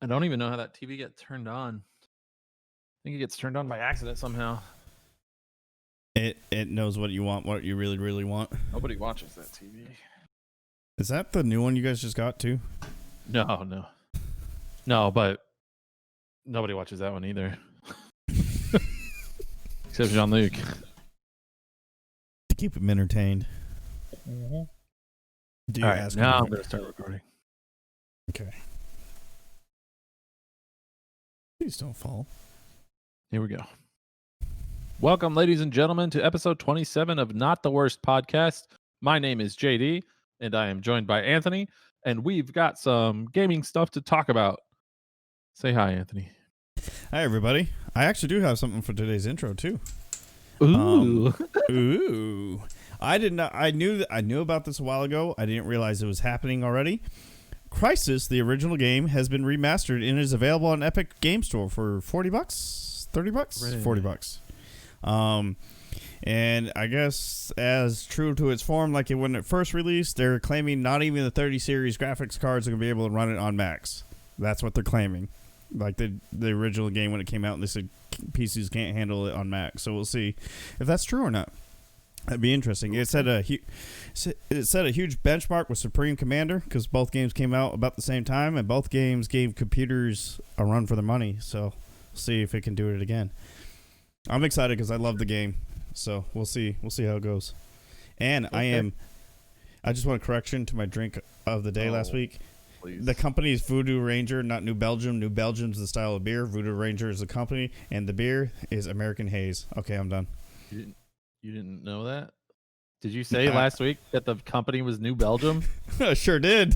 I don't even know how that TV gets turned on. I think it gets turned on by accident somehow. It knows what you want, what you really want. Nobody watches that TV. Is that the new one you guys just got too? No, but nobody watches that one either. Except Jean-Luc. To keep him entertained. Mm-hmm. Do you All right, ask now him? I'm going to start recording. Okay. Please don't fall. Here we go. Welcome, ladies and gentlemen, to episode 27 of Not the Worst Podcast. My name is JD, and I am joined by Anthony, and we've got some gaming stuff to talk about. Say hi, Anthony. Hi, everybody. I actually do have something for today's intro too. Ooh. Ooh. I did not. I knew about this a while ago. I didn't realize it was happening already. Crisis, the original game, has been remastered and is available on Epic Game Store for $40, $30, Really? $40. And I guess as true to its form, like when it first released, they're claiming not even the 30 series graphics cards are gonna be able to run it on Macs. That's what they're claiming. Like the original game when it came out, and they said PCs can't handle it on Mac. So we'll see if that's true or not. That'd be interesting. It set a huge benchmark with Supreme Commander because both games came out about the same time, and both games gave computers a run for their money. So we'll see if it can do it again. I'm excited because I love the game. So we'll see. We'll see how it goes. And okay. I just want a correction to my drink of the day last week. Please. The company is Voodoo Ranger, not New Belgium. New Belgium's the style of beer. Voodoo Ranger is the company, and the beer is American Haze. Okay, I'm done. You didn't know that? Did you say last week that the company was New Belgium? I sure did.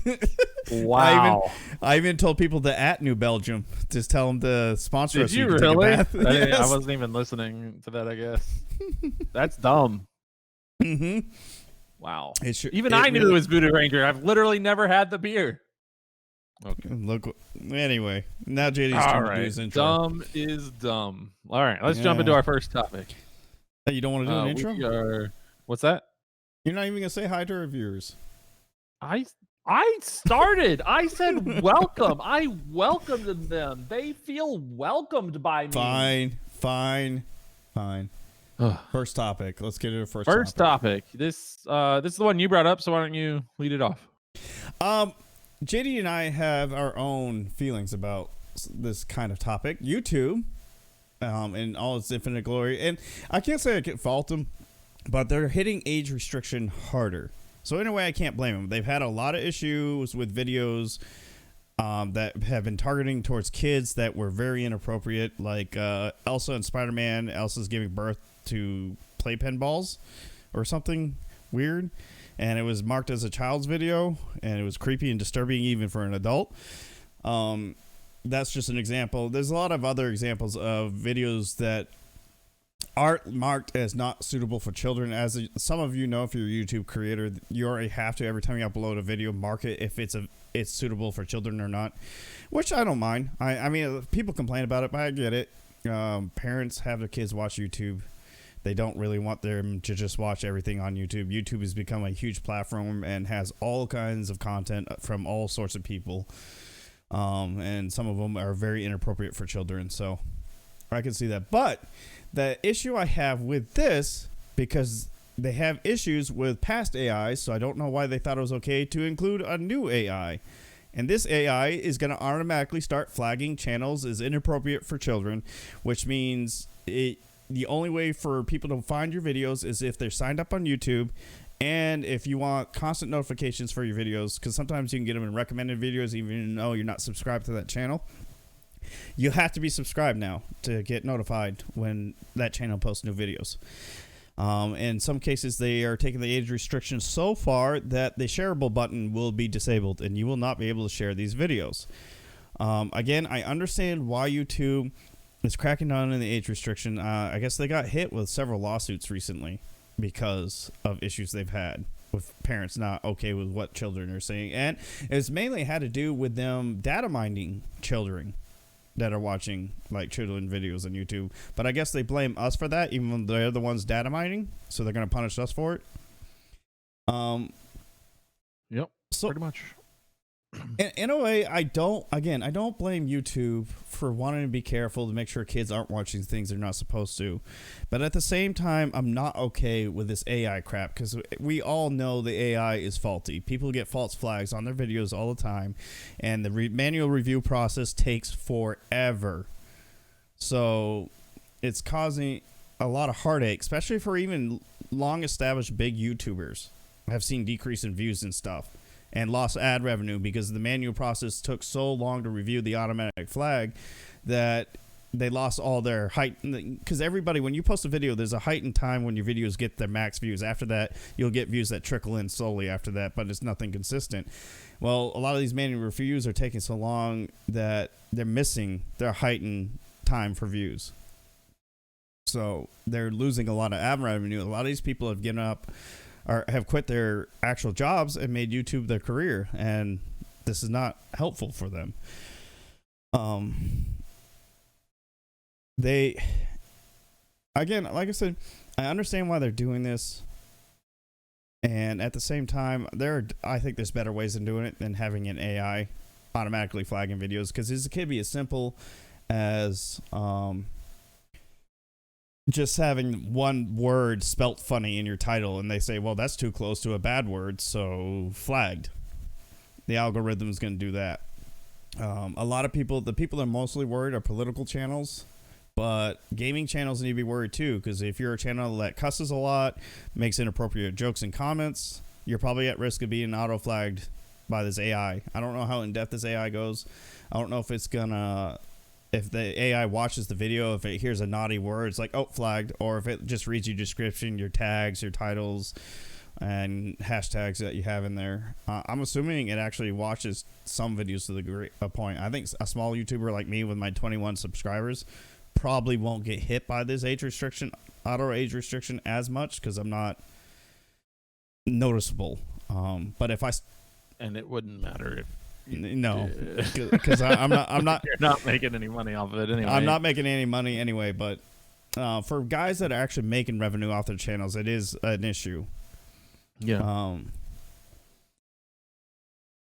Wow. I even told people to at New Belgium. Just tell them to sponsor us. Did you really? I wasn't even listening to that, I guess. That's dumb. Mm-hmm. Wow. I knew it was Voodoo Ranger. I've literally never had the beer. Okay. Look. Anyway, now JD's trying to do his intro. Dumb is dumb. All right, let's jump into our first topic. You don't want to do an intro? What's that? You're not even gonna say hi to our viewers. I started. I said welcome. I welcomed them. They feel welcomed by me. Fine. First topic. Let's get into the first topic. This is the one you brought up, so why don't you lead it off? JD and I have our own feelings about this kind of topic. YouTube, in all its infinite glory, and I can't say I can fault them, but they're hitting age restriction harder. So in a way, I can't blame them. They've had a lot of issues with videos that have been targeting towards kids that were very inappropriate, like Elsa and Spider-Man. Elsa's giving birth to playpen balls or something weird, and it was marked as a child's video, and it was creepy and disturbing even for an adult. That's just an example. There's a lot of other examples of videos that are marked as not suitable for children. Some of you know, if you're a YouTube creator, you already have to, every time you upload a video, mark it if it's suitable for children or not, which I don't mind. I mean, people complain about it, but I get it. Parents have their kids watch YouTube. They don't really want them to just watch everything on YouTube. YouTube has become a huge platform and has all kinds of content from all sorts of people. And some of them are very inappropriate for children. So I can see that. But the issue I have with this, because they have issues with past AI, so I don't know why they thought it was okay to include a new AI. And this AI is going to automatically start flagging channels as inappropriate for children, which means the only way for people to find your videos is if they're signed up on YouTube, and if you want constant notifications for your videos, because sometimes you can get them in recommended videos even though you're not subscribed to that channel. You have to be subscribed now to get notified when that channel posts new videos. In some cases, they are taking the age restrictions so far that the shareable button will be disabled, and you will not be able to share these videos. Again, I understand why YouTube is cracking down on the age restriction. I guess they got hit with several lawsuits recently because of issues they've had with parents not okay with what children are saying. And it's mainly had to do with them data mining children that are watching like children videos on YouTube. But I guess they blame us for that, even though they're the ones data mining, so they're going to punish us for it. Yep, so pretty much. In a way, I don't blame YouTube for wanting to be careful to make sure kids aren't watching things they're not supposed to. But at the same time, I'm not okay with this AI crap because we all know the AI is faulty. People get false flags on their videos all the time, and the manual review process takes forever. So it's causing a lot of heartache, especially for even long-established big YouTubers. I've seen decrease in views and stuff, and lost ad revenue because the manual process took so long to review the automatic flag that they lost all their height. Because everybody, when you post a video, there's a heightened time when your videos get their max views. After that, you'll get views that trickle in slowly after that, but it's nothing consistent. Well, a lot of these manual reviews are taking so long that they're missing their heightened time for views. So they're losing a lot of ad revenue. A lot of these people have given up or have quit their actual jobs and made YouTube their career, and this is not helpful for them. They, again, like I said, I understand why they're doing this, and at the same time, I think there's better ways than doing it than having an AI automatically flagging videos, because it could be as simple as just having one word spelt funny in your title, and they say, well, that's too close to a bad word, so flagged. The algorithm is going to do that. A lot of people, the people that are mostly worried are political channels, but gaming channels need to be worried too, because if you're a channel that cusses a lot, makes inappropriate jokes and comments, you're probably at risk of being auto-flagged by this AI. I don't know how in-depth this AI goes. I don't know if it's gonna... If the AI watches the video, if it hears a naughty word, it's like, oh, flagged. Or if it just reads your description, your tags, your titles, and hashtags that you have in there. I'm assuming it actually watches some videos to a point. I think a small YouTuber like me with my 21 subscribers probably won't get hit by this auto age restriction as much because I'm not noticeable. But if I... And it wouldn't matter if... No, because I'm not. You're not making any money off of it anyway. I'm not making any money anyway. But for guys that are actually making revenue off their channels, it is an issue. Yeah.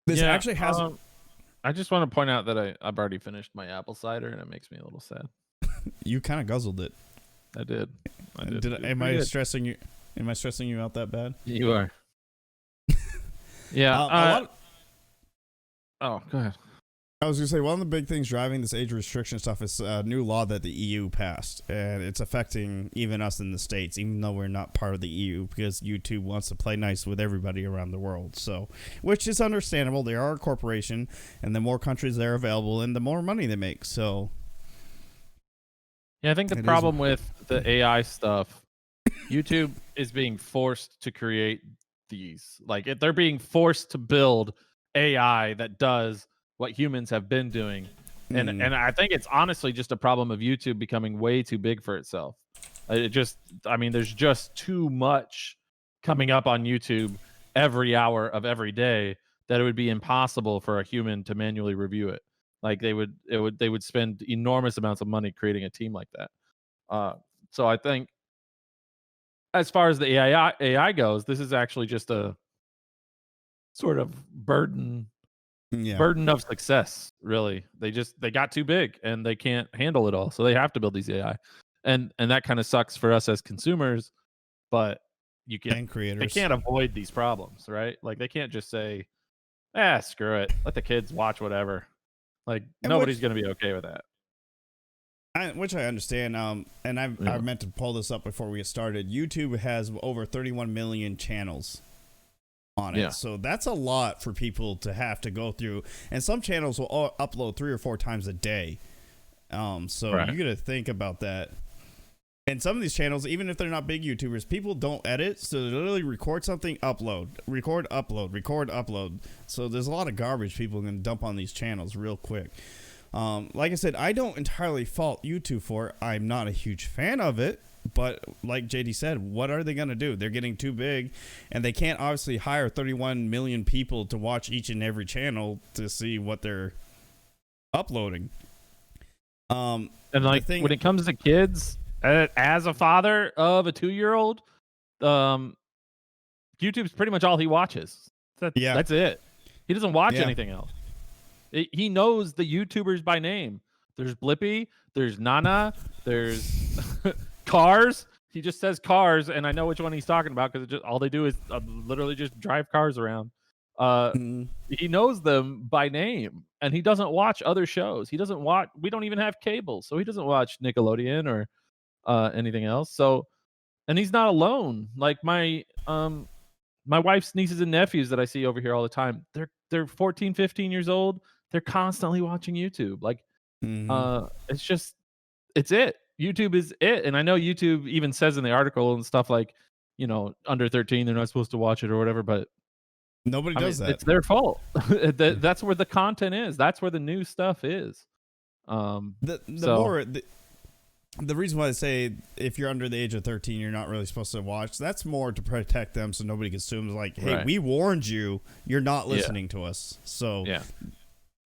This actually has. I just want to point out that I've already finished my apple cider, and it makes me a little sad. You kind of guzzled it. I did. Am I stressing you? Am I stressing you out that bad? You are. Yeah. Oh, go ahead. I was going to say, one of the big things driving this age restriction stuff is a new law that the EU passed, and it's affecting even us in the States, even though we're not part of the EU, because YouTube wants to play nice with everybody around the world. So, which is understandable. They are a corporation, and the more countries they're available in, the more money they make. So, yeah, I think the problem with the AI stuff, YouTube is being forced to create these. Like, they're being forced to build AI that does what humans have been doing, and I think it's honestly just a problem of YouTube becoming way too big for itself. There's just too much coming up on YouTube every hour of every day that it would be impossible for a human to manually review it. Like they would spend enormous amounts of money creating a team like that. So I think as far as the AI goes, this is actually just a sort of burden of success, really. They got too big and they can't handle it all, so they have to build these AI, and that kind of sucks for us as consumers. But and creators, they can't avoid these problems, right? Like they can't just say, screw it, let the kids watch whatever. Like nobody's going to be okay with that. Which I understand. And I meant to pull this up before we get started. YouTube has over 31 million channels on it, so that's a lot for people to have to go through, and some channels will upload 3 or 4 times a day, so you gotta think about that. And some of these channels, even if they're not big YouTubers, people don't edit, so they literally record something, upload, so there's a lot of garbage people can dump on these channels real quick. Like I said, I don't entirely fault YouTube for it. I'm not a huge fan of it. But like JD said, what are they going to do? They're getting too big, and they can't obviously hire 31 million people to watch each and every channel to see what they're uploading. And like when it comes to kids, as a father of a 2-year-old, YouTube's pretty much all he watches. That's it. He doesn't watch anything else. He knows the YouTubers by name. There's Blippi, there's Nana, there's Cars. He just says Cars, and I know which one he's talking about because just all they do is literally just drive cars around. He knows them by name, and he doesn't watch other shows. He doesn't watch. We don't even have cable, so he doesn't watch Nickelodeon or anything else. So, and he's not alone. Like my wife's nieces and nephews that I see over here all the time, they're 14, 15 years old. They're constantly watching YouTube. Like, it's just, it's it. YouTube is it. And I know YouTube even says in the article and stuff like, under 13, they're not supposed to watch it or whatever, but nobody does that. It's their fault. That's where the content is. That's where the new stuff is. The reason why I say if you're under the age of 13, you're not really supposed to watch, that's more to protect them so nobody assumes like, hey, we warned you, you're not listening to us. So yeah.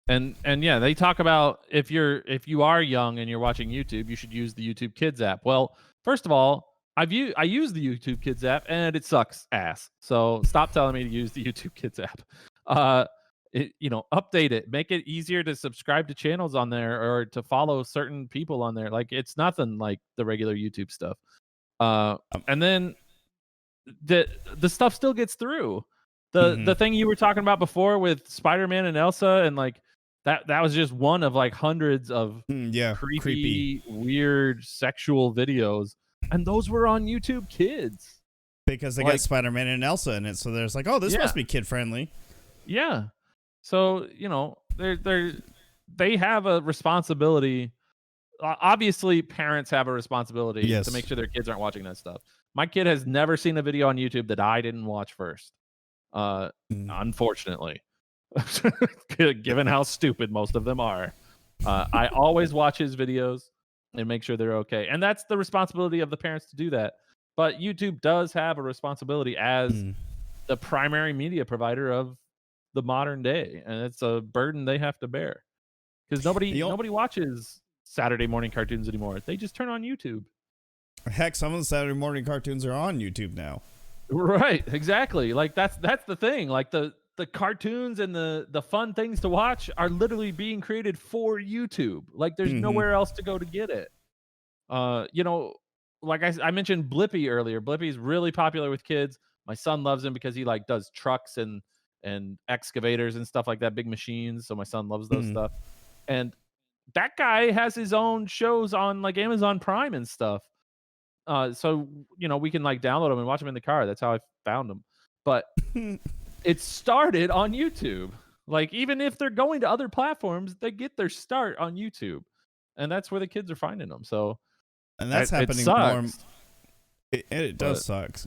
And yeah, they talk about if you are young and you're watching YouTube, you should use the YouTube Kids app. Well, first of all, I use the YouTube Kids app and it sucks ass. So stop telling me to use the YouTube Kids app. Update it, make it easier to subscribe to channels on there or to follow certain people on there. Like, it's nothing like the regular YouTube stuff. And then the stuff still gets through. The thing you were talking about before with Spider-Man and Elsa, and like that was just one of like hundreds of creepy, weird sexual videos, and those were on YouTube Kids because they got Spider-Man and Elsa in it. So there's like, oh, this must be kid friendly. Yeah. So, they have a responsibility. Obviously, parents have a responsibility to make sure their kids aren't watching that stuff. My kid has never seen a video on YouTube that I didn't watch first. Unfortunately, given how stupid most of them are, I always watch his videos and make sure they're okay. And that's the responsibility of the parents to do that. But YouTube does have a responsibility as the primary media provider of the modern day, and it's a burden they have to bear because nobody watches Saturday morning cartoons anymore. They just turn on YouTube. Heck, some of the Saturday morning cartoons are on YouTube now. Right, exactly. Like that's the thing. Like the cartoons and the fun things to watch are literally being created for YouTube. Like there's nowhere else to go to get it. Like I mentioned Blippi earlier. Blippi's really popular with kids. My son loves him because he like does trucks and excavators and stuff like that, big machines. So my son loves those stuff. And that guy has his own shows on like Amazon Prime and stuff. So we can like download them and watch them in the car. That's how I found them. But it started on YouTube. Like even if they're going to other platforms, they get their start on YouTube, and that's where the kids are finding them. So, and that's happening more. It does suck.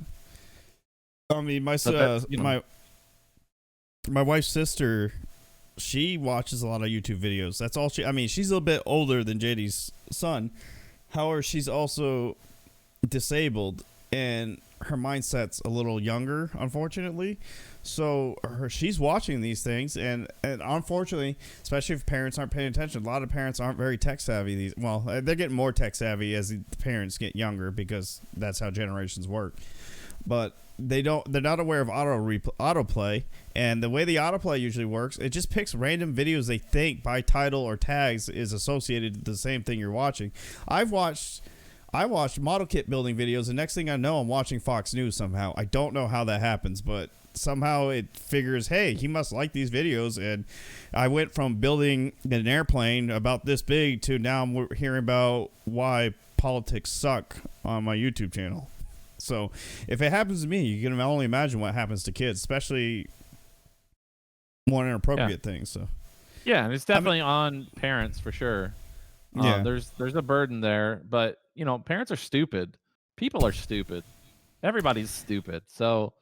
I mean, my wife's sister, she watches a lot of YouTube videos. That's all she's a little bit older than JD's son. However, she's also disabled and her mindset's a little younger, unfortunately. So she's watching these things and unfortunately, especially if parents aren't paying attention, a lot of parents aren't very tech savvy. They're getting more tech savvy as the parents get younger because that's how generations work. But they're not aware of autoplay, and the way the autoplay usually works, it just picks random videos they think by title or tags is associated to the same thing you're watching. I watched model kit building videos, and next thing I know, I'm watching Fox News somehow. I don't know how that happens, but somehow it figures, hey, he must like these videos, and I went from building an airplane about this big to now I'm hearing about why politics suck on my YouTube channel. So if it happens to me, you can only imagine what happens to kids, especially more inappropriate things. So yeah, and it's definitely on parents for sure. There's a burden there, but parents are stupid. People are stupid. Everybody's stupid. So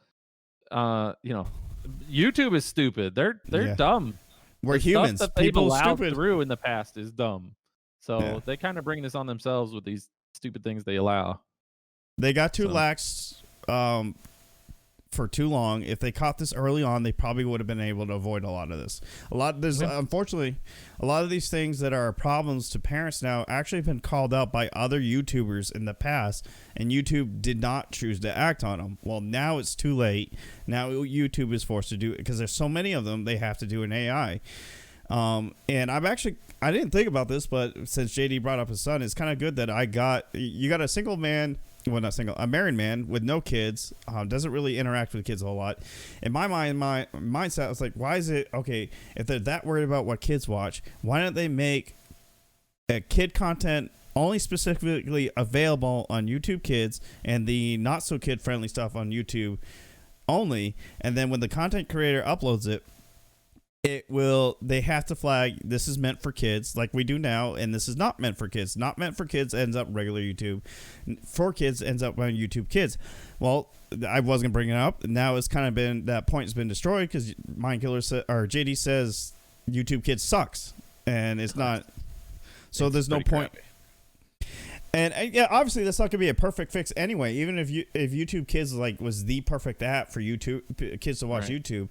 YouTube is stupid. They're dumb. We're humans. Stuff that they've allowed through in the past is dumb. So they kind of bring this on themselves with these stupid things they allow. They got too lax for too long. If they caught this early on, they probably would have been able to avoid a lot of this. Unfortunately, a lot of these things that are problems to parents now actually have been called out by other YouTubers in the past, and YouTube did not choose to act on them. Well, now it's too late. Now YouTube is forced to do it because there's so many of them. They have to do an AI. And I didn't think about this, but since JD brought up his son, it's kind of good that you got a single man, well, not single, a married man with no kids, doesn't really interact with kids a whole lot. In my mind, my mindset was like, why is it okay if they're that worried about what kids watch? Why don't they make a kid content only specifically available on YouTube Kids and the not so kid friendly stuff on YouTube only? And then when the content creator uploads it, they have to flag this is meant for kids like we do now, and this is not meant for kids. Not meant for kids ends up regular YouTube. For kids ends up on YouTube Kids. Well, I was gonna bring it up. Now it's kind of been, that point has been destroyed because JD says YouTube Kids sucks, and it's not. So there's no point. And yeah, obviously that's not gonna be a perfect fix anyway. Even if YouTube Kids was the perfect app for YouTube kids to watch YouTube.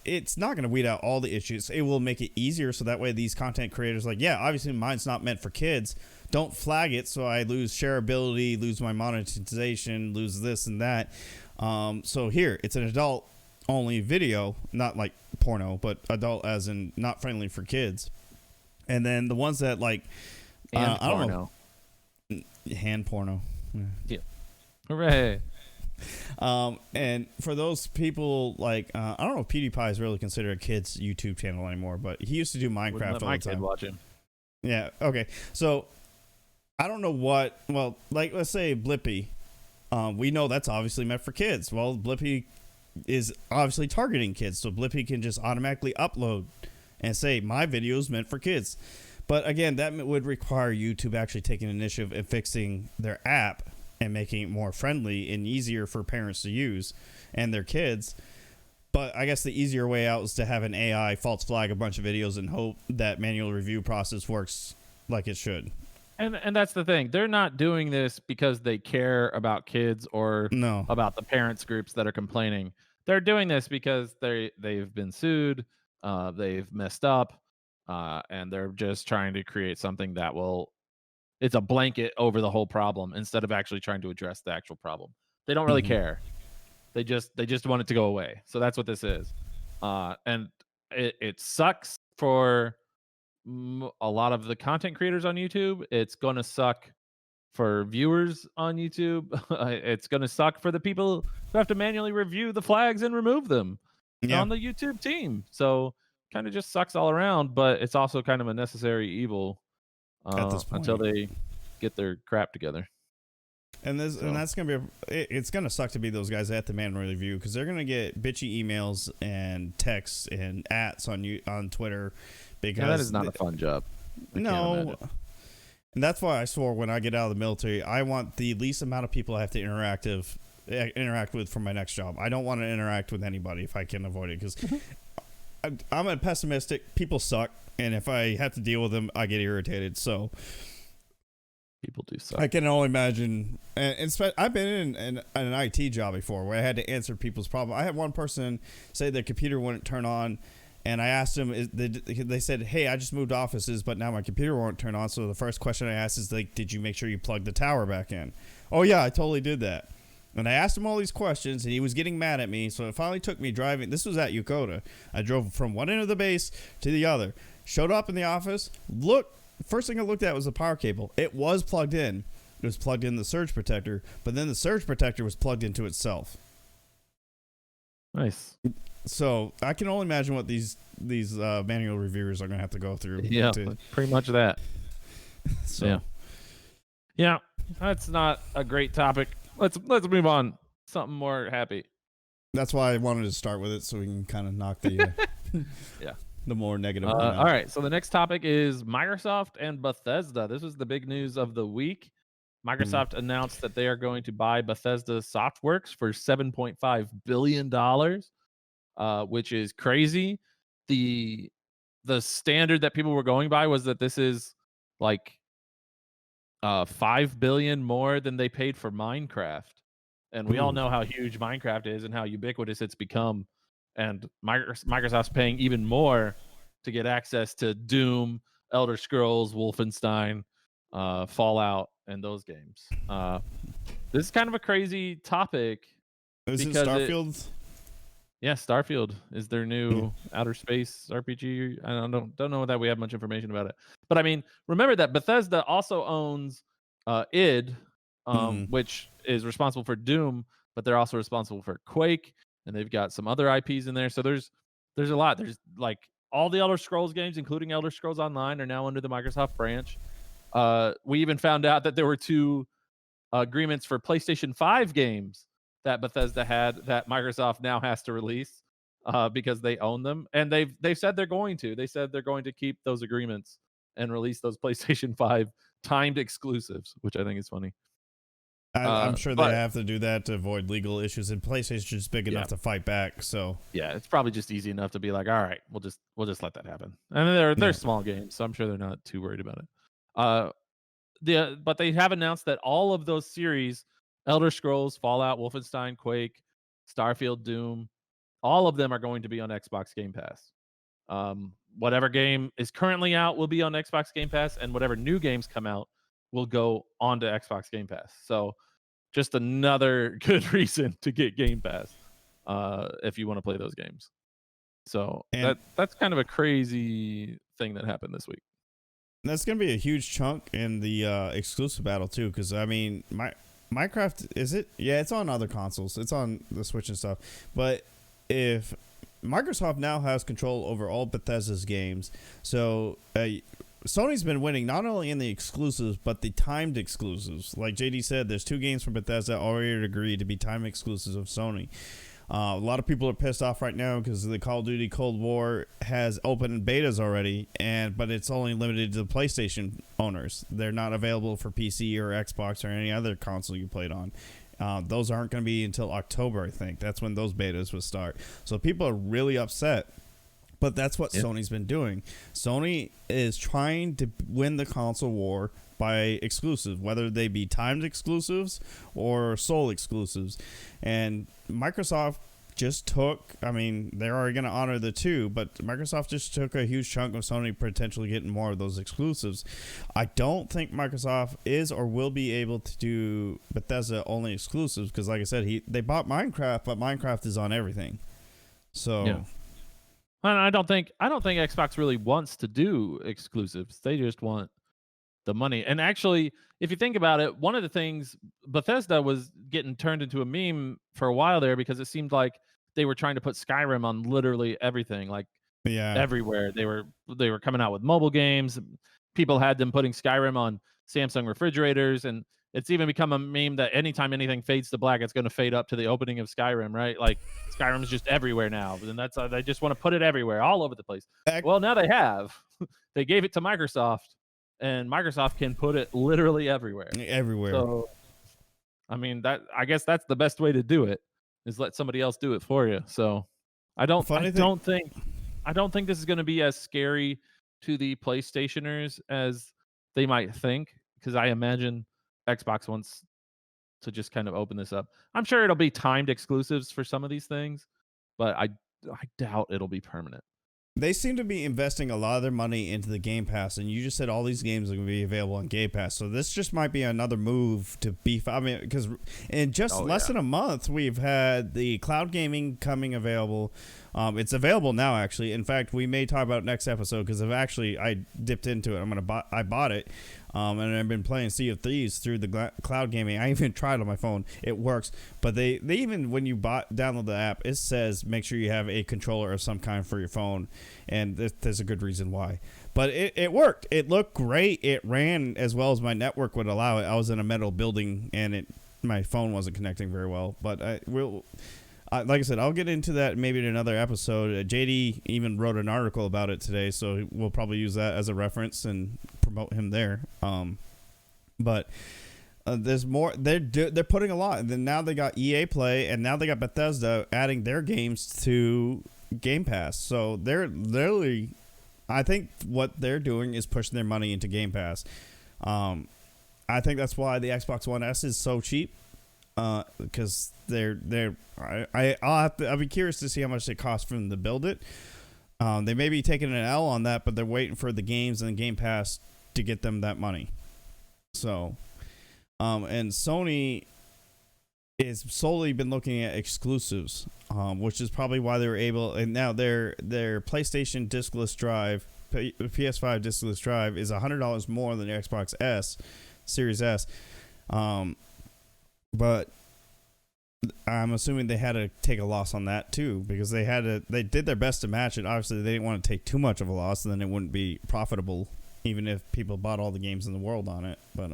It's not going to weed out all the issues. It will make it easier, so that way these content creators obviously mine's not meant for kids. Don't flag it, so I lose shareability, lose my monetization, lose this and that. So here, it's an adult-only video, not like porno, but adult as in not friendly for kids. And then the ones that I don't know, hand porno. Yeah. Hooray. And for those people I don't know if PewDiePie is really considered a kid's YouTube channel anymore, but he used to do Minecraft all the time. My kid watch him. Yeah. Okay. So I don't know let's say Blippi. We know that's obviously meant for kids. Well, Blippi is obviously targeting kids, so Blippi can just automatically upload and say my video is meant for kids. But again, that would require YouTube actually taking initiative and fixing their app and making it more friendly and easier for parents to use and their kids. But I guess the easier way out is to have an AI false flag a bunch of videos and hope that manual review process works like it should. And that's the thing. They're not doing this because they care about kids or about the parents groups that are complaining. They're doing this because they've been sued, they've messed up, and they're just trying to create something that it's a blanket over the whole problem instead of actually trying to address the actual problem. They don't really care. They just want it to go away. So that's what this is. And it sucks for a lot of the content creators on YouTube. It's going to suck for viewers on YouTube. It's going to suck for the people who have to manually review the flags and remove them on the YouTube team. So kind of just sucks all around, but it's also kind of a necessary evil. At this point, until they get their crap together, and that's gonna be it's gonna suck to be those guys at the manual review because they're gonna get bitchy emails and texts and @s on Twitter because that is not a fun job. No, and that's why I swore when I get out of the military, I want the least amount of people I have to interact with for my next job. I don't want to interact with anybody if I can avoid it because I'm a pessimistic. People suck. And if I have to deal with them, I get irritated. So people do suck. I can only imagine. And I've been in an IT job before where I had to answer people's problems. I had one person say their computer wouldn't turn on, and I asked them. They said, "Hey, I just moved offices, but now my computer won't turn on." So the first question I asked is, "Did you make sure you plugged the tower back in?" "Oh yeah, I totally did that." And I asked him all these questions, and he was getting mad at me. So it finally took me driving. This was at Yokota. I drove from one end of the base to the other. Showed up in the office. First thing I looked at was the power cable. It was plugged in. It was plugged in the surge protector, but then the surge protector was plugged into itself. Nice. So I can only imagine what these manual reviewers are going to have to go through. Yeah, pretty much that. So yeah, that's not a great topic. Let's move on. Something more happy. That's why I wanted to start with it so we can kind of knock the the more negative one out. All right, so the next topic is Microsoft and Bethesda. This was the big news of the week. Microsoft announced that they are going to buy Bethesda Softworks for $7.5 billion, which is crazy. The standard that people were going by was that this is like $5 billion more than they paid for Minecraft. And we all know how huge Minecraft is and how ubiquitous it's become. And Microsoft's paying even more to get access to Doom, Elder Scrolls, Wolfenstein, Fallout, and those games. This is kind of a crazy topic. Is it Starfield? Yeah, Starfield is their new outer space RPG. I don't know that we have much information about it. But I mean, remember that Bethesda also owns id, Mm. which is responsible for Doom, but they're also responsible for Quake, and they've got some other IPs in there. So there's a lot. There's like all the Elder Scrolls games, including Elder Scrolls Online, are now under the Microsoft branch. We even found out that there were two agreements for PlayStation 5 games that Bethesda had that Microsoft now has to release because they own them, and they've said they're going to. They said they're going to keep those agreements and release those PlayStation 5 timed exclusives, which I think is funny. I'm sure they But have to do that to avoid legal issues, and PlayStation's just big yeah, enough to fight back. So yeah, it's probably just easy enough to be like, all right, we'll just let that happen. And they're yeah. small games, so I'm sure they're not too worried about it. Uh, but they have announced that all of those series, Elder Scrolls, Fallout, Wolfenstein, Quake, Starfield, Doom, all of them are going to be on Xbox Game Pass. Whatever game is currently out will be on Xbox Game Pass, and whatever new games come out will go onto Xbox Game Pass. So just another good reason to get Game Pass if you want to play those games. So And that's kind of a crazy thing that happened this week. that's going to be a huge chunk in the exclusive battle too, because I mean, Minecraft, is it? Yeah, it's on other consoles. It's on the Switch and stuff. But if Microsoft now has control over all Bethesda's games, so Sony's been winning not only in the exclusives but the timed exclusives. Like JD said, there's 2 games from Bethesda already agreed to be time exclusives of Sony. A lot of people are pissed off right now because the Call of Duty Cold War has open betas already, but it's only limited to the PlayStation owners. They're not available for PC or Xbox or any other console you played on. Those aren't going to be until October, I think. That's when those betas will start. So people are really upset. But that's what Sony's been doing. Sony is trying to win the console war by exclusive, whether they be timed exclusives or sole exclusives. And Microsoft just took, I mean, they're already going to honor the 2, but Microsoft just took a huge chunk of Sony potentially getting more of those exclusives. I don't think Microsoft is or will be able to do Bethesda only exclusives because, like I said, they bought Minecraft, but Minecraft is on everything. So... Yeah. And I don't think Xbox really wants to do exclusives. They just want the money. And actually, if you think about it, one of the things Bethesda was getting turned into a meme for a while there because it seemed like they were trying to put Skyrim on literally everything, like everywhere. They were coming out with mobile games. People had them putting Skyrim on Samsung refrigerators, and it's even become a meme that anytime anything fades to black, it's going to fade up to the opening of Skyrim, right? Like Skyrim's just everywhere now, and that's they just want to put it everywhere, all over the place. Well, now they have. They gave it to Microsoft, and Microsoft can put it literally everywhere. Everywhere. So, I mean, I guess that's the best way to do it is let somebody else do it for you. So, I don't think this is going to be as scary to the PlayStationers as they might think, because I imagine Xbox wants to just kind of open this up. I'm sure it'll be timed exclusives for some of these things, but I doubt it'll be permanent. They seem to be investing a lot of their money into the Game Pass, and you just said all these games are going to be available on Game Pass. So this just might be another move to beef. I mean, because in just less than a month, we've had the cloud gaming coming available. It's available now, actually. In fact, we may talk about it next episode because I dipped into it. I bought it, and I've been playing Sea of Thieves through the cloud gaming. I even tried it on my phone; it works. But they even when you download the app, it says make sure you have a controller of some kind for your phone, and there's a good reason why. But it worked. It looked great. It ran as well as my network would allow it. I was in a metal building, and my phone wasn't connecting very well. But like I said, I'll get into that maybe in another episode. JD even wrote an article about it today, so we'll probably use that as a reference and promote him there. But there's more. They're putting a lot, and then now they got EA Play, and now they got Bethesda adding their games to Game Pass. So they're literally, I think what they're doing is pushing their money into Game Pass. I think that's why the Xbox One S is so cheap. Because I'll be curious to see how much it costs for them to build it. They may be taking an L on that, but they're waiting for the games and Game Pass to get them that money. So, and Sony, is solely been looking at exclusives, which is probably why they were able. And now their PlayStation discless drive, PS5 discless drive, is $100 more than the Xbox S, Series S. But I'm assuming they had to take a loss on that too, because they did their best to match it. Obviously, they didn't want to take too much of a loss, and then it wouldn't be profitable, even if people bought all the games in the world on it. But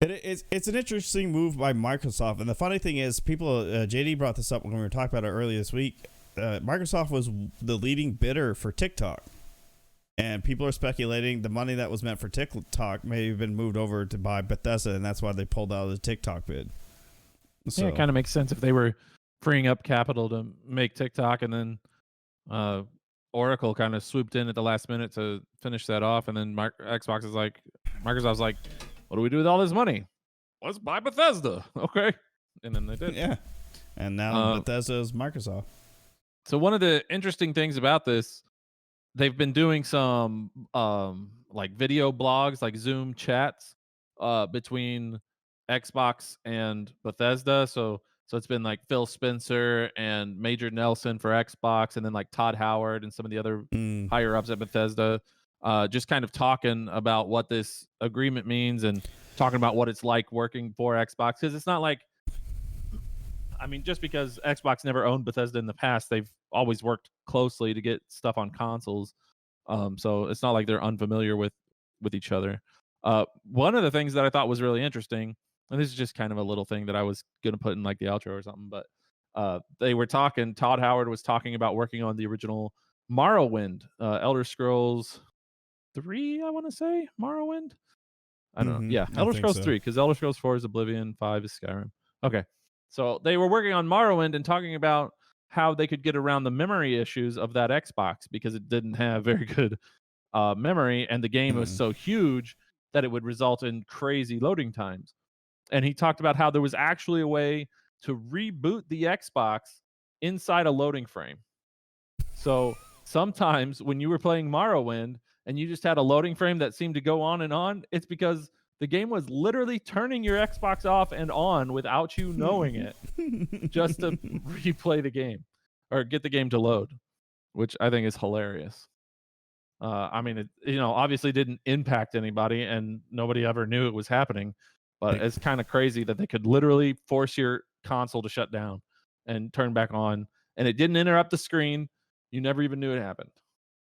it's an interesting move by Microsoft. And the funny thing is, JD brought this up when we were talking about it earlier this week. Microsoft was the leading bidder for TikTok, and people are speculating the money that was meant for TikTok may have been moved over to buy Bethesda, and that's why they pulled out of the TikTok bid. So, yeah, it kind of makes sense if they were freeing up capital to make TikTok, and then Oracle kind of swooped in at the last minute to finish that off, and then Microsoft's like, what do we do with all this money? Let's buy Bethesda. Okay. And then they did. Yeah. And now Bethesda is Microsoft. So one of the interesting things about this, they've been doing some like video blogs, like Zoom chats between Xbox and Bethesda. So it's been like Phil Spencer and Major Nelson for Xbox, and then like Todd Howard and some of the other higher ups at Bethesda, just kind of talking about what this agreement means and talking about what it's like working for Xbox. Because it's not like, I mean, just because Xbox never owned Bethesda in the past, they've always worked closely to get stuff on consoles. So it's not like they're unfamiliar with each other. One of the things that I thought was really interesting, and this is just kind of a little thing that I was going to put in like the outro or something, but they were talking, Todd Howard was talking about working on the original Morrowind, Elder Scrolls 3, I want to say, Morrowind? I don't know. Yeah, Elder Scrolls 3, because Elder Scrolls 4 is Oblivion, 5 is Skyrim. Okay. So they were working on Morrowind and talking about how they could get around the memory issues of that Xbox, because it didn't have very good memory, and the game was so huge that it would result in crazy loading times. And he talked about how there was actually a way to reboot the Xbox inside a loading frame. So sometimes when you were playing Morrowind and you just had a loading frame that seemed to go on and on, it's because the game was literally turning your Xbox off and on without you knowing it, just to replay the game or get the game to load, which I think is hilarious. I mean, it obviously didn't impact anybody, and nobody ever knew it was happening. But it's kind of crazy that they could literally force your console to shut down and turn back on, and it didn't interrupt the screen. You never even knew it happened.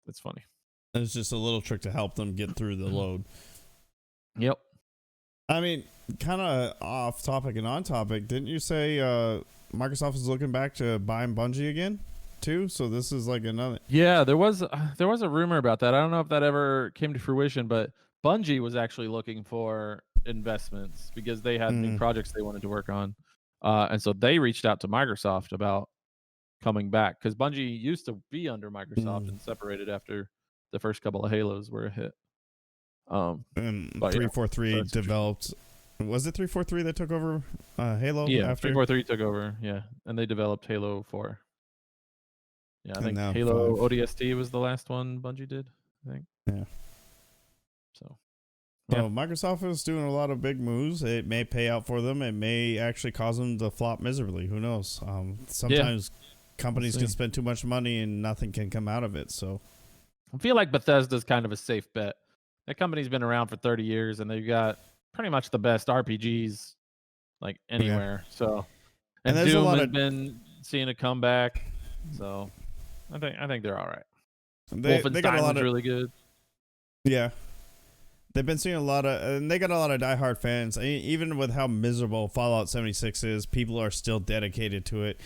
It's funny. It's just a little trick to help them get through the load. Yep. I mean, kind of off topic and on topic, didn't you say Microsoft is looking back to buying Bungie again, too? So this is like another... Yeah, there was a rumor about that. I don't know if that ever came to fruition, but Bungie was actually looking for investments because they had new projects they wanted to work on. And so they reached out to Microsoft about coming back, because Bungie used to be under Microsoft and separated after the first couple of Halos were a hit. And 343 developed. Was it 343 that took over Halo? Yeah, after 343 took over. Yeah, and they developed Halo 4. Yeah, I think Halo 5. ODST was the last one Bungie did, I think. Yeah. So Microsoft is doing a lot of big moves. It may pay out for them. It may actually cause them to flop miserably. Who knows? Sometimes companies can spend too much money and nothing can come out of it. So I feel like Bethesda's kind of a safe bet. That company's been around for 30 years, and they've got pretty much the best RPGs like anywhere. So, and Doom has been seeing a comeback. So, I think they're all right. Wolfenstein is really good. Yeah, they've been seeing a lot of, and they got a lot of diehard fans. Even with how miserable Fallout 76 is, people are still dedicated to it.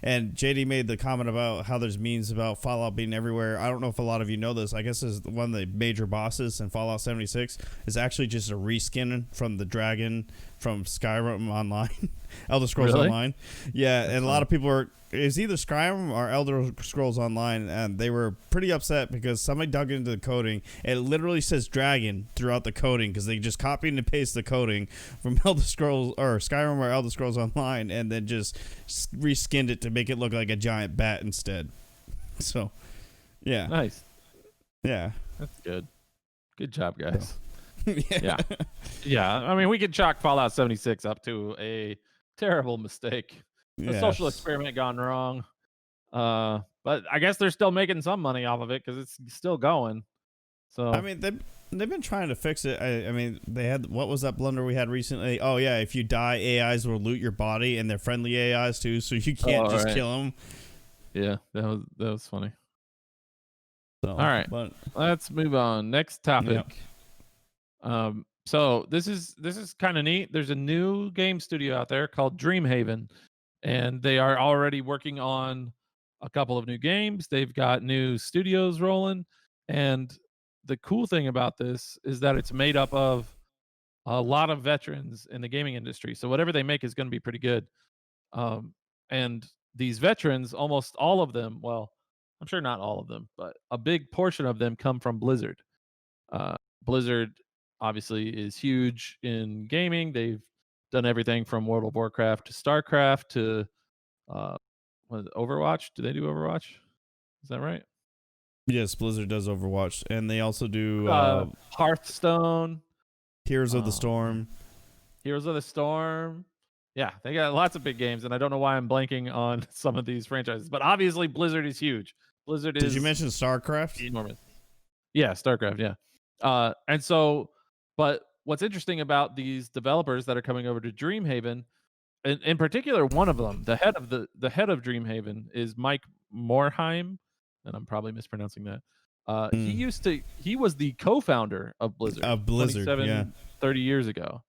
And JD made the comment about how there's memes about Fallout being everywhere. I don't know if a lot of you know this. I guess is one of the major bosses in Fallout 76 is actually just a reskin from the dragon from Skyrim Online, Elder Scrolls Online. Yeah, and a lot of people it's either Skyrim or Elder Scrolls Online, and they were pretty upset because somebody dug into the coding. It literally says dragon throughout the coding because they just copied and pasted the coding from Elder Scrolls or Skyrim or Elder Scrolls Online, and then just reskinned it to make it look like a giant bat instead. So, yeah, nice. Yeah, that's good. Good job, guys. Yeah. Yeah. I mean, we could chalk Fallout 76 up to a terrible mistake, a social Yes. experiment gone wrong. But I guess they're still making some money off of it because it's still going. So I mean, they've been trying to fix it. I mean, they had, what was that blunder we had recently? Oh yeah, if you die, AIs will loot your body, and they're friendly AIs too, so you can't just kill them. Yeah, that was funny. So, all right, but let's move on. Next topic. So this is kind of neat. There's a new game studio out there called DreamHaven, and they are already working on a couple of new games. They've got new studios rolling, and the cool thing about this is that it's made up of a lot of veterans in the gaming industry. So whatever they make is going to be pretty good. And these veterans, almost all of them, well, I'm sure not all of them, but a big portion of them come from Blizzard. Blizzard obviously is huge in gaming. They've done everything from World of Warcraft to StarCraft to what is it, Overwatch. Do they do Overwatch? Is that right? yes, Blizzard does Overwatch, and they also do Hearthstone, Heroes of the Storm. Heroes of the Storm. Yeah, they got lots of big games, and I don't know why I'm blanking on some of these franchises, but obviously Blizzard is huge. Blizzard is. Did you mention StarCraft? Enormous. Yeah, StarCraft. Yeah, and so, but what's interesting about these developers that are coming over to DreamHaven, in particular, one of them, the head of DreamHaven is Mike Morheim, and I'm probably mispronouncing that. He was the co-founder of Blizzard. 30 years ago.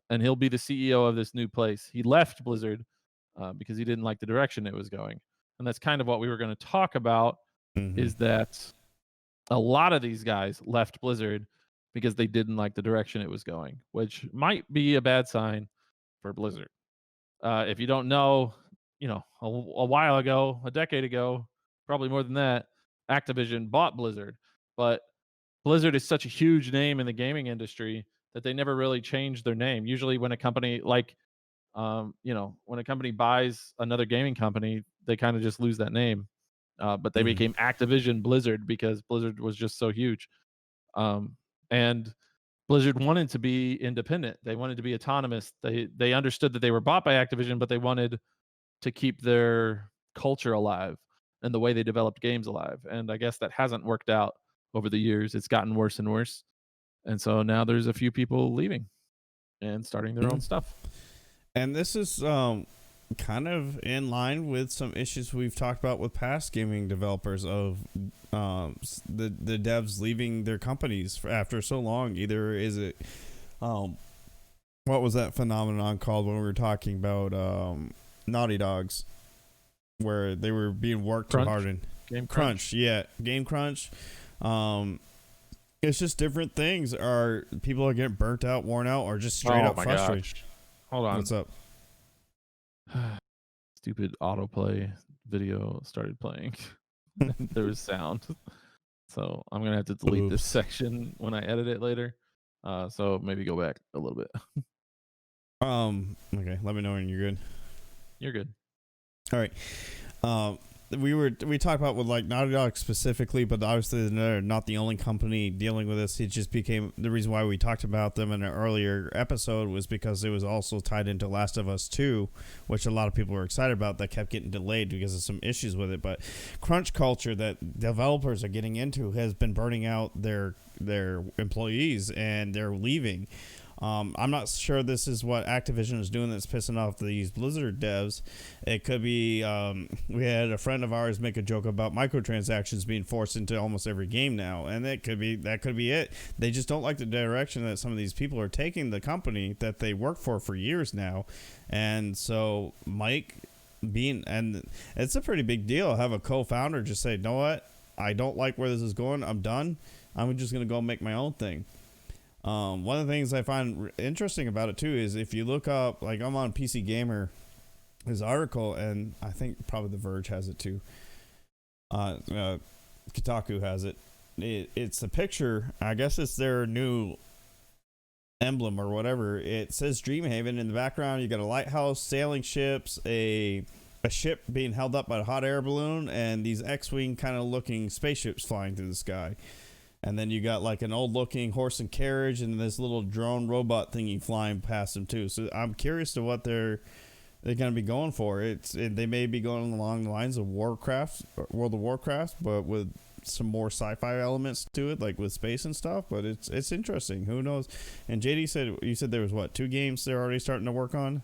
And he'll be the CEO of this new place. He left Blizzard because he didn't like the direction it was going. And that's kind of what we were going to talk about, is that a lot of these guys left Blizzard because they didn't like the direction it was going, which might be a bad sign for Blizzard. If you don't know, a while ago, a decade ago, probably more than that, Activision bought Blizzard. But Blizzard is such a huge name in the gaming industry that they never really changed their name. Usually when a company when a company buys another gaming company, they kind of just lose that name. But they became Activision Blizzard because Blizzard was just so huge. And Blizzard wanted to be independent. They wanted to be autonomous. They understood that they were bought by Activision, but they wanted to keep their culture alive and the way they developed games alive. And I guess that hasn't worked out over the years. It's gotten worse and worse. And so now there's a few people leaving and starting their own stuff. And this is kind of in line with some issues we've talked about with past gaming developers of the devs leaving their companies after so long. Either is it what was that phenomenon called when we were talking about Naughty Dogs, where they were being worked too hard in Game Crunch. Yeah, Game Crunch. It's just different things. Are people are getting burnt out, worn out, or just straight up frustrated? Gosh. Hold on. What's up? Stupid autoplay video started playing. There was sound. So I'm going to have to delete this section when I edit it later. So maybe go back a little bit. Okay, let me know when you're good. You're good. All right. We talked about with like Naughty Dog specifically, but obviously they're not the only company dealing with this. It just became the reason why we talked about them in an earlier episode was because it was also tied into Last of Us 2, which a lot of people were excited about, that kept getting delayed because of some issues with it. But crunch culture that developers are getting into has been burning out their employees, and they're leaving. I'm not sure this is what Activision is doing that's pissing off these Blizzard devs. It could be, we had a friend of ours make a joke about microtransactions being forced into almost every game now, and that could be it. They just don't like the direction that some of these people are taking the company that they work for years now. And so Mike and it's a pretty big deal. Have a co-founder just say, you know what? I don't like where this is going. I'm done. I'm just going to go make my own thing. One of the things I find interesting about it too is if you look up, like I'm on PC Gamer, his article, and I think probably The Verge has it too. Kotaku has it. It's a picture. I guess it's their new emblem or whatever. It says DreamHaven in the background. You got a lighthouse, sailing ships, a ship being held up by a hot air balloon, and these X-wing kind of looking spaceships flying through the sky. And then you got like an old looking horse and carriage and this little drone robot thingy flying past them too. So I'm curious to what they're going to be going for. They may be going along the lines of Warcraft, World of Warcraft, but with some more sci-fi elements to it, like with space and stuff. But it's interesting. Who knows? And JD said, you said there was what, 2 games they're already starting to work on?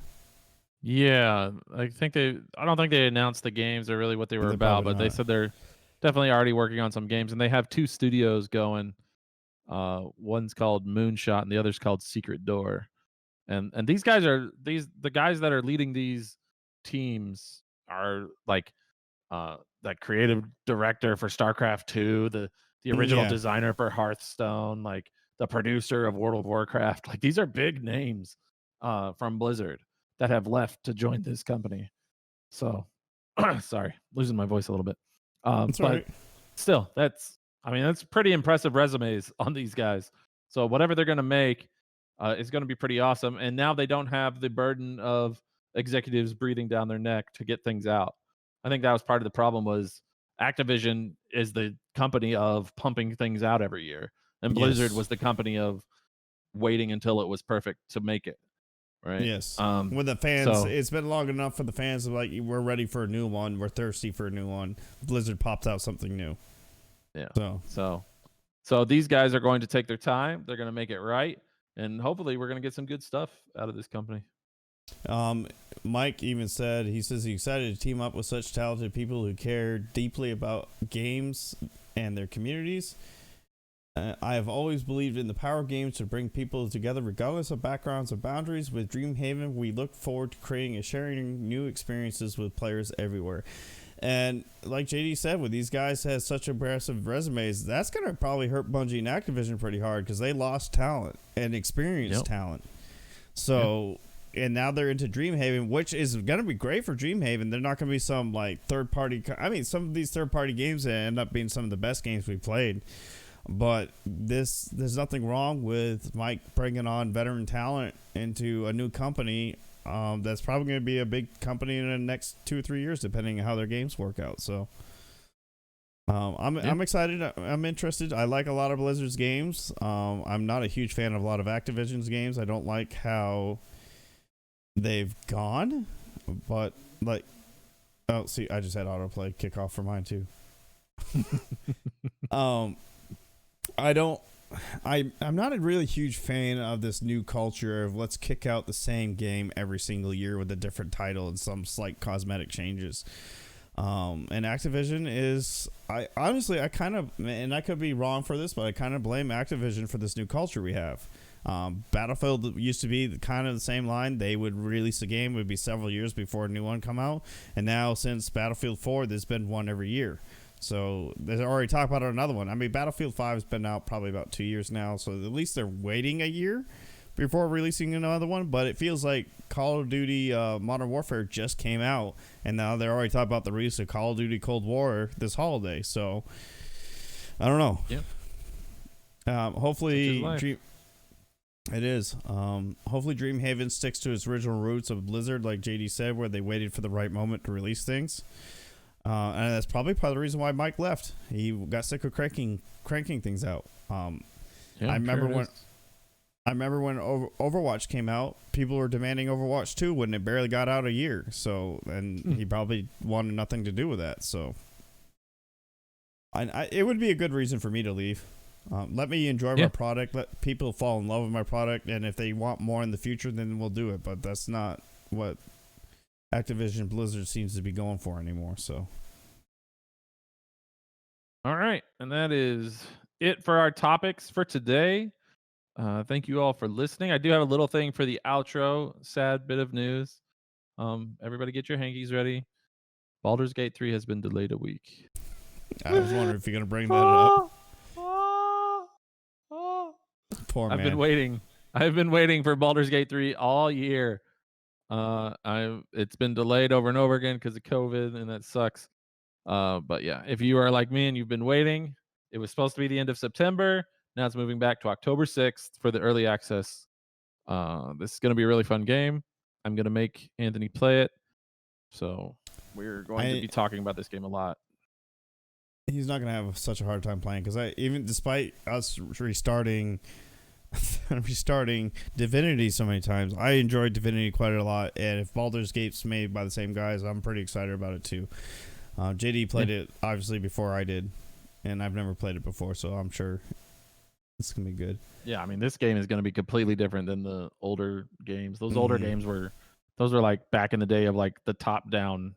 Yeah, I don't think they announced the games or really what they were They're about, probably but they not. said they're definitely already working on some games, and they have 2 studios going. One's called Moonshot and the other's called Secret Door. And these guys are the guys that are leading these teams are like creative director for StarCraft 2, the original Yeah. designer for Hearthstone, like the producer of World of Warcraft. Like these are big names from Blizzard that have left to join this company. So sorry, losing my voice a little bit. That's all But right. still, that's pretty impressive resumes on these guys. So whatever they're going to make is going to be pretty awesome. And now they don't have the burden of executives breathing down their neck to get things out. I think that was part of the problem was Activision is the company of pumping things out every year, and Blizzard Yes. was the company of waiting until it was perfect to make it. Right. Yes. With the fans, So it's been long enough for the fans to like, we're ready for a new one. We're thirsty for a new one. Blizzard pops out something new. yeah. So So these guys are going to take their time. They're going to make it right, and hopefully, we're going to get some good stuff out of this company. Mike even said, he says he's excited to team up with such talented people who care deeply about games and their communities. I have always believed in the power of games to bring people together regardless of backgrounds or boundaries. With DreamHaven, we look forward to creating and sharing new experiences with players everywhere. And like JD said, with these guys has such impressive resumes, that's going to probably hurt Bungie and Activision pretty hard because they lost talent and experienced talent. So, and now they're into DreamHaven, which is going to be great for DreamHaven. They're not going to be some like third party. I mean, some of these third party games end up being some of the best games we played. But there's nothing wrong with Mike bringing on veteran talent into a new company that's probably going to be a big company in the next 2 or 3 years, depending on how their games work out. So I'm excited. I'm interested. I like a lot of Blizzard's games. I'm not a huge fan of a lot of Activision's games. I don't like how they've gone. But like, oh, see, I just had autoplay kick off for mine too. I'm not a really huge fan of this new culture of let's kick out the same game every single year with a different title and some slight cosmetic changes. And Activision is, I kind of, and I could be wrong for this, but I kind of blame Activision for this new culture we have. Battlefield used to be kind of the same line. They would release a game, it would be several years before a new one come out. And now since Battlefield 4, there's been one every year. So they already talked about another one. I mean, Battlefield 5 has been out probably about 2 years now. So at least they're waiting a year before releasing another one. But it feels like Call of Duty Modern Warfare just came out. And now they're already talking about the release of Call of Duty Cold War this holiday. So I don't know. Yeah. Hopefully it is. Hopefully DreamHaven sticks to its original roots of Blizzard, like JD said, where they waited for the right moment to release things. And that's probably part of the reason why Mike left. He got sick of cranking things out. I remember when Overwatch came out, people were demanding Overwatch 2 when it barely got out a year. So, and he probably wanted nothing to do with that. So, it would be a good reason for me to leave. Let me enjoy my product. Let people fall in love with my product, and if they want more in the future, then we'll do it. But that's not what Activision Blizzard seems to be going for anymore. So all right, and that is it for our topics for today. Thank you all for listening. I do have a little thing for the outro. Sad bit of news. Everybody get your hankies ready. Baldur's Gate 3 has been delayed a week. I was wondering if you're gonna bring that up. Poor man. I've been waiting for Baldur's Gate 3 all year. It's been delayed over and over again because of COVID, and that sucks. But yeah, if you are like me and you've been waiting, it was supposed to be the end of September. Now it's moving back to October 6th for the early access. This is going to be a really fun game. I'm going to make Anthony play it. So we're going to be talking about this game a lot. he's not gonna have such a hard time playing because even despite us restarting Divinity so many times, I enjoyed Divinity quite a lot. And if Baldur's Gate's made by the same guys, I'm pretty excited about it too. JD played it obviously before I did, and I've never played it before, so I'm sure it's gonna be good. Yeah, I mean, this game is going to be completely different than the older games. Those older games were like back in the day of like the top-down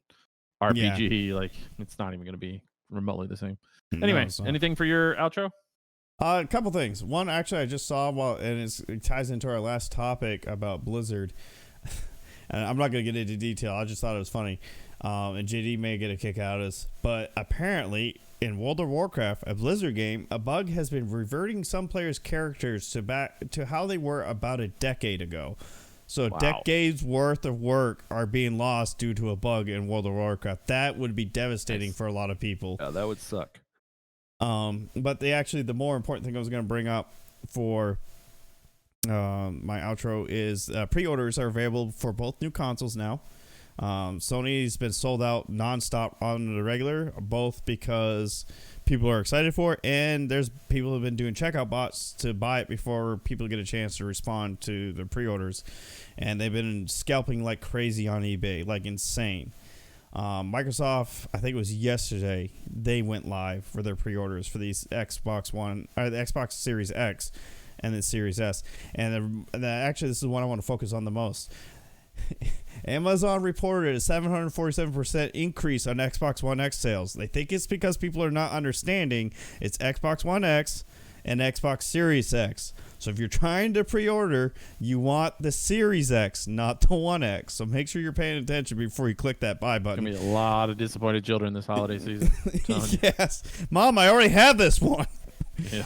RPG. Like, it's not even going to be remotely the same. Anyway, anything for your outro? A couple things. One, actually, I just saw and it ties into our last topic about Blizzard. And I'm not going to get into detail. I just thought it was funny. And JD may get a kick out of this, but apparently in World of Warcraft, a Blizzard game, a bug has been reverting some players' characters back to how they were about a decade ago. So decades worth of work are being lost due to a bug in World of Warcraft. That would be devastating for a lot of people. Yeah, that would suck. But the more important thing I was going to bring up for my outro is pre-orders are available for both new consoles now. Sony's been sold out nonstop on the regular, both because people are excited for it, and there's people who have been doing checkout bots to buy it before people get a chance to respond to the pre-orders, and they've been scalping like crazy on eBay, like insane. Microsoft, I think it was yesterday, they went live for their pre-orders for these Xbox One, or the Xbox Series X and the Series S. And actually, this is one I want to focus on the most. Amazon reported a 747% increase on Xbox One X sales. They think it's because people are not understanding it's Xbox One X and Xbox Series X. So if you're trying to pre-order, you want the Series X, not the One X. So make sure you're paying attention before you click that buy button. There's going to be a lot of disappointed children this holiday season. Yes. Mom, I already have this one. Yeah.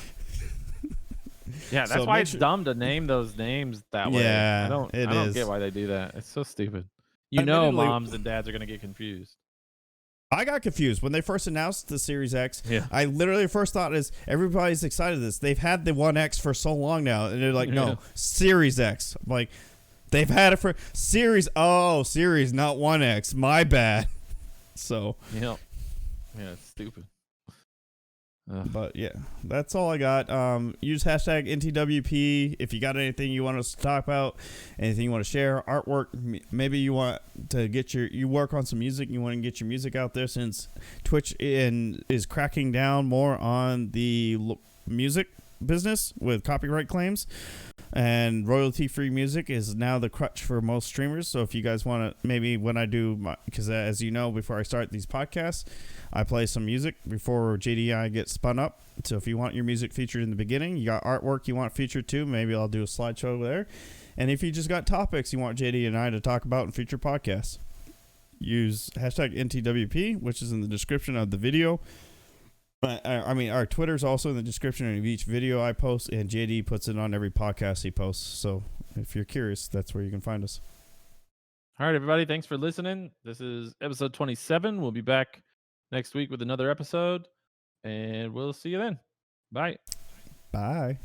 Yeah, that's why it's dumb to name those names that way. Yeah, I don't get why they do that. It's so stupid. Moms and dads are going to get confused. I got confused when they first announced the Series X. Yeah. I literally first thought is everybody's excited to this. They've had the One X for so long now, and they're like, no, Series X. I'm like, they've had it for Series. Oh, Series, not One X. My bad. So. Yeah, it's stupid. But yeah, that's all I got. Use hashtag NTWP if you got anything you want us to talk about, anything you want to share, artwork. Maybe you want to get you work on some music. You want to get your music out there since Twitch is cracking down more on the music business with copyright claims, and royalty-free music is now the crutch for most streamers. So if you guys want to, maybe when I do because as you know, before I start these podcasts, I play some music before JD and I get spun up. So if you want your music featured in the beginning, you got artwork you want featured too, maybe I'll do a slideshow there. And if you just got topics you want JD and I to talk about in future podcasts, use hashtag NTWP, which is in the description of the video. Our Twitter's also in the description of each video I post, and JD puts it on every podcast he posts. So if you're curious, that's where you can find us. All right, everybody. Thanks for listening. This is episode 27. We'll be back next week with another episode, and we'll see you then. Bye. Bye.